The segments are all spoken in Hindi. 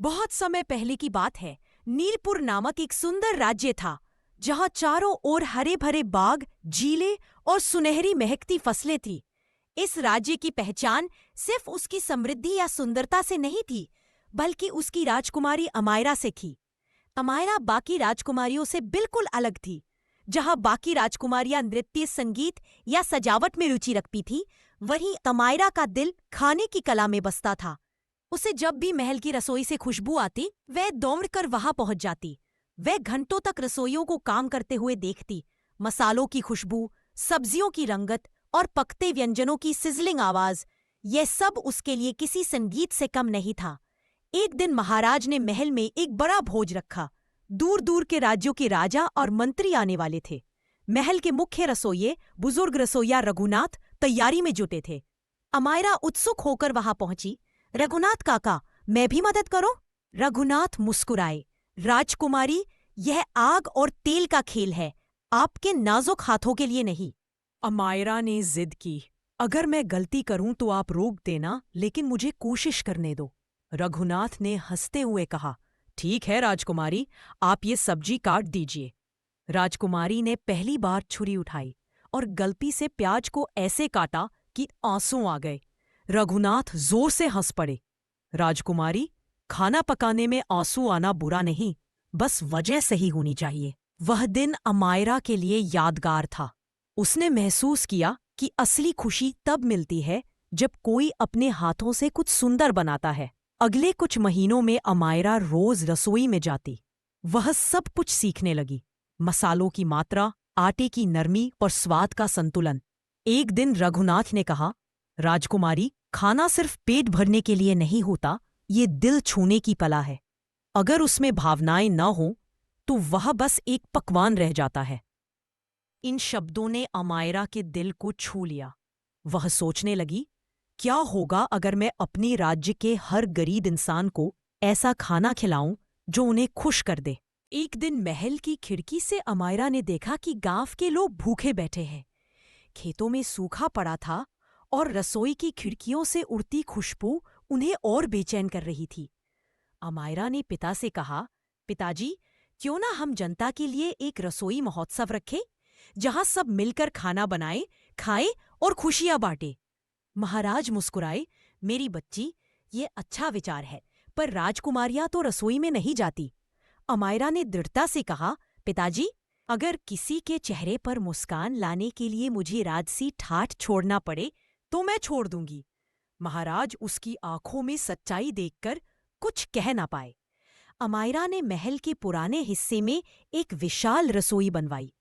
बहुत समय पहले की बात है। नीलपुर नामक एक सुंदर राज्य था, जहाँ चारों ओर हरे भरे बाग, झीलें और सुनहरी महकती फसलें थीं। इस राज्य की पहचान सिर्फ उसकी समृद्धि या सुंदरता से नहीं थी, बल्कि उसकी राजकुमारी अमायरा से थी। अमायरा बाकी राजकुमारियों से बिल्कुल अलग थी। जहाँ बाकी राजकुमारियां नृत्य, संगीत या सजावट में रुचि रखती थी, वहीं अमायरा का दिल खाने की कला में बसता था। उसे जब भी महल की रसोई से खुशबू आती, वह दौड़कर वहां पहुंच जाती। वह घंटों तक रसोइयों को काम करते हुए देखती। मसालों की खुशबू, सब्जियों की रंगत और पकते व्यंजनों की सिजलिंग आवाज, यह सब उसके लिए किसी संगीत से कम नहीं था। एक दिन महाराज ने महल में एक बड़ा भोज रखा। दूर दूर के राज्यों के राजा और मंत्री आने वाले थे। महल के मुख्य रसोइये, बुजुर्ग रसोइया रघुनाथ, तैयारी में जुटे थे। अमायरा उत्सुक होकर वहां पहुंची। रघुनाथ काका, मैं भी मदद करूं? रघुनाथ मुस्कुराए। राजकुमारी, यह आग और तेल का खेल है, आपके नाजुक हाथों के लिए नहीं। अमायरा ने जिद की। अगर मैं गलती करूं तो आप रोक देना, लेकिन मुझे कोशिश करने दो। रघुनाथ ने हंसते हुए कहा, ठीक है राजकुमारी, आप ये सब्जी काट दीजिए। राजकुमारी ने पहली बार छुरी उठाई और गलती से प्याज को ऐसे काटा कि आंसू आ गए। रघुनाथ जोर से हंस पड़े। राजकुमारी, खाना पकाने में आंसू आना बुरा नहीं, बस वजह सही होनी चाहिए। वह दिन अमायरा के लिए यादगार था। उसने महसूस किया कि असली खुशी तब मिलती है जब कोई अपने हाथों से कुछ सुंदर बनाता है। अगले कुछ महीनों में अमायरा रोज रसोई में जाती। वह सब कुछ सीखने लगी, मसालों की मात्रा, आटे की नरमी और स्वाद का संतुलन। एक दिन रघुनाथ ने कहा, राजकुमारी, खाना सिर्फ पेट भरने के लिए नहीं होता, ये दिल छूने की कला है। अगर उसमें भावनाएं न हों तो वह बस एक पकवान रह जाता है। इन शब्दों ने अमायरा के दिल को छू लिया। वह सोचने लगी, क्या होगा अगर मैं अपने राज्य के हर गरीब इंसान को ऐसा खाना खिलाऊं जो उन्हें खुश कर दे। एक दिन महल की खिड़की से अमायरा ने देखा कि गांव के लोग भूखे बैठे हैं। खेतों में सूखा पड़ा था और रसोई की खिड़कियों से उड़ती खुशबू उन्हें और बेचैन कर रही थी। अमायरा ने पिता से कहा, पिताजी, क्यों ना हम जनता के लिए एक रसोई महोत्सव रखें, जहां सब मिलकर खाना बनाएं, खाएं और खुशियां बांटें। महाराज मुस्कुराए, मेरी बच्ची, ये अच्छा विचार है, पर राजकुमारियां तो रसोई में नहीं जाती। अमायरा ने दृढ़ता से कहा, पिताजी, अगर किसी के चेहरे पर मुस्कान लाने के लिए मुझे राजसी ठाठ छोड़ना पड़े तो मैं छोड़ दूंगी। महाराज उसकी आंखों में सच्चाई देखकर कुछ कह ना पाए। अमायरा ने महल के पुराने हिस्से में एक विशाल रसोई बनवाई।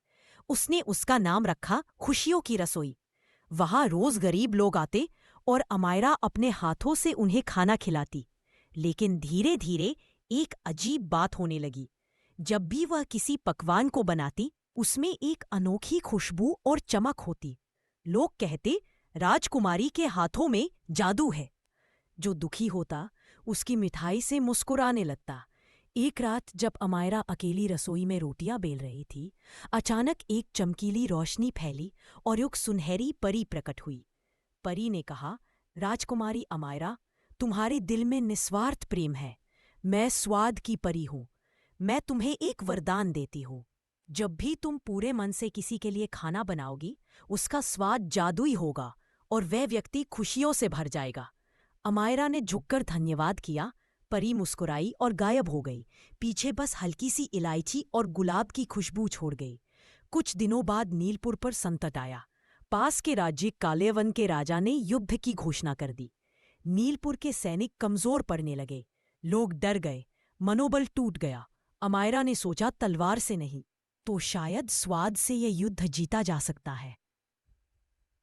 उसने उसका नाम रखा खुशियों की रसोई। वहां रोज गरीब लोग आते और अमायरा अपने हाथों से उन्हें खाना खिलाती। लेकिन धीरे धीरे एक अजीब बात होने लगी। जब भी वह किसी पकवान को बनाती, उसमें एक अनोखी खुशबू और चमक होती। लोग कहते, राजकुमारी के हाथों में जादू है। जो दुखी होता, उसकी मिठाई से मुस्कुराने लगता। एक रात जब अमायरा अकेली रसोई में रोटियां बेल रही थी, अचानक एक चमकीली रोशनी फैली और एक सुनहरी परी प्रकट हुई। परी ने कहा, राजकुमारी अमायरा, तुम्हारे दिल में निस्वार्थ प्रेम है। मैं स्वाद की परी हूं। मैं तुम्हें एक वरदान देती हूं। जब भी तुम पूरे मन से किसी के लिए खाना बनाओगी, उसका स्वाद जादुई होगा और वह व्यक्ति खुशियों से भर जाएगा। अमायरा ने झुककर धन्यवाद किया। परी मुस्कुराई और गायब हो गई। पीछे बस हल्की सी इलायची और गुलाब की खुशबू छोड़ गई। कुछ दिनों बाद नीलपुर पर संकट आया। पास के राज्य कालेवन के राजा ने युद्ध की घोषणा कर दी। नीलपुर के सैनिक कमजोर पड़ने लगे। लोग डर गए, मनोबल टूट गया। अमायरा ने सोचा, तलवार से नहीं तो शायद स्वाद से यह युद्ध जीता जा सकता है।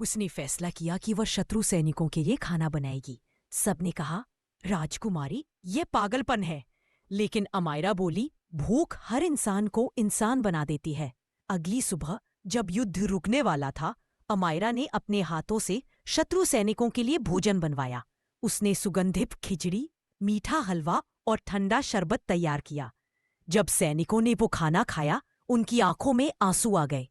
उसने फैसला किया कि वह शत्रु सैनिकों के लिए खाना बनाएगी। सबने कहा, राजकुमारी, ये पागलपन है। लेकिन अमायरा बोली, भूख हर इंसान को इंसान बना देती है। अगली सुबह जब युद्ध रुकने वाला था, अमायरा ने अपने हाथों से शत्रु सैनिकों के लिए भोजन बनवाया। उसने सुगंधित खिचड़ी, मीठा हलवा और ठंडा शरबत तैयार किया। जब सैनिकों ने वो खाना खाया, उनकी आंखों में आंसू आ गए।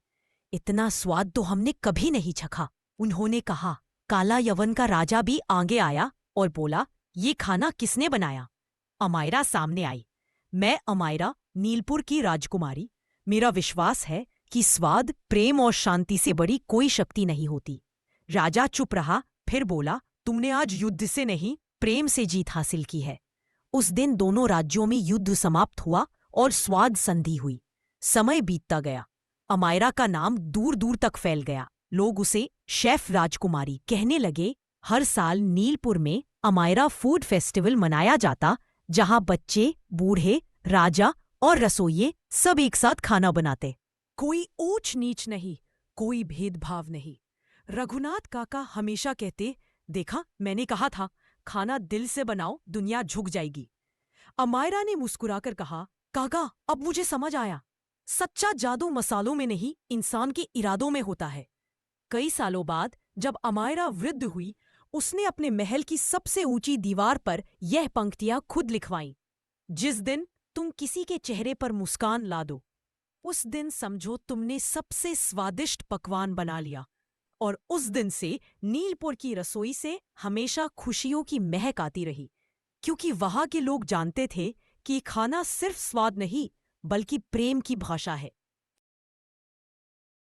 इतना स्वाद तो हमने कभी नहीं चखा, उन्होंने कहा। काला यवन का राजा भी आगे आया और बोला, ये खाना किसने बनाया? अमायरा सामने आई। मैं अमायरा, नीलपुर की राजकुमारी। मेरा विश्वास है कि स्वाद, प्रेम और शांति से बड़ी कोई शक्ति नहीं होती। राजा चुप रहा, फिर बोला, तुमने आज युद्ध से नहीं, प्रेम से जीत हासिल की है। उस दिन दोनों राज्यों में युद्ध समाप्त हुआ और स्वाद संधि हुई। समय बीतता गया। अमायरा का नाम दूर दूर तक फैल गया। लोग उसे शेफ राजकुमारी कहने लगे। हर साल नीलपुर में अमायरा फूड फेस्टिवल मनाया जाता, जहां बच्चे, बूढ़े, राजा और रसोइये सब एक साथ खाना बनाते। कोई ऊंच नीच नहीं, कोई भेदभाव नहीं। रघुनाथ काका हमेशा कहते, देखा, मैंने कहा था, खाना दिल से बनाओ, दुनिया झुक जाएगी। अमायरा ने मुस्कुराकर कहा, काका, अब मुझे समझ आया। सच्चा जादू मसालों में नहीं, इंसान के इरादों में होता है। कई सालों बाद जब अमायरा वृद्ध हुई, उसने अपने महल की सबसे ऊंची दीवार पर यह पंक्तियां खुद लिखवाईं। जिस दिन तुम किसी के चेहरे पर मुस्कान ला दो, उस दिन समझो तुमने सबसे स्वादिष्ट पकवान बना लिया। और उस दिन से नीलपुर की रसोई से हमेशा खुशियों की महक आती रही, क्योंकि वहां के लोग जानते थे कि खाना सिर्फ स्वाद नहीं, बल्कि प्रेम की भाषा है।